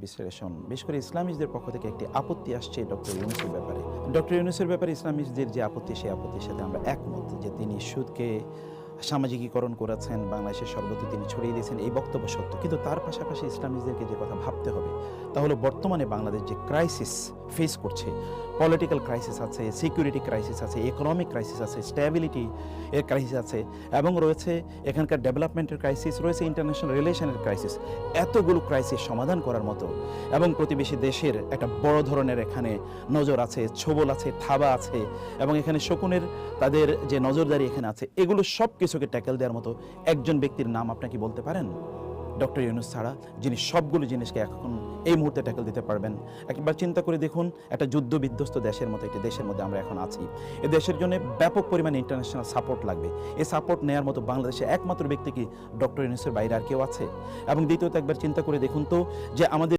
বিশ্লেষণ বিশেষ করে ইসলামিস্টদের পক্ষ থেকে একটি আপত্তি আসছে ডক্টর ইউনূসের ব্যাপারে। ডক্টর ইউনূসের ব্যাপারে ইসলামিস্টদের যে আপত্তি, সেই আপত্তির সাথে আমরা একমত যে তিনি সুদকে সামাজিকীকরণ করেছেন, বাংলাদেশের সর্বত্র তিনি ছড়িয়ে দিয়েছেন, এই বক্তব্য সত্য। কিন্তু তার পাশাপাশি ইসলামিস্টদেরকে যে কথা ভাবতে হবে তা হলো বর্তমানে বাংলাদেশ যে ক্রাইসিস ফেস করছে, পলিটিক্যাল ক্রাইসিস আছে, সিকিউরিটি ক্রাইসিস আছে, ইকোনমিক ক্রাইসিস আছে, স্ট্যাবিলিটি এর ক্রাইসিস আছে, এবং রয়েছে এখানকার ডেভেলপমেন্টের ক্রাইসিস, রয়েছে ইন্টারন্যাশনাল রিলেশনের ক্রাইসিস। এতগুলো ক্রাইসিস সমাধান করার মতো এবং প্রতিবেশী দেশের একটা বড় ধরনের এখানে নজর আছে, ছোবল আছে, থাবা আছে, এবং এখানে শকুনের তাদের যে নজরদারি এখানে আছে, এগুলো সব কিছুকে ট্যাকেল দেওয়ার মতো একজন ব্যক্তির নাম আপনাকে বলতে পারেন? ডক্টর ইউনূস ছাড়া, যিনি সবগুলো জিনিসকে এখন এই মুহূর্তে ট্যাকেল দিতে পারবেন। একবার চিন্তা করে দেখুন, একটা যুদ্ধ বিধ্বস্ত দেশের মতো একটি দেশের মধ্যে আমরা এখন আছি। এই দেশের জন্য ব্যাপক পরিমাণে ইন্টারন্যাশনাল সাপোর্ট লাগবে। এই সাপোর্ট নেওয়ার মতো বাংলাদেশে একমাত্র ব্যক্তি কি ডক্টর ইউনূসের বাইরে আর কেউ আছে? এবং দ্বিতীয়ত একবার চিন্তা করে দেখুন তো যে আমাদের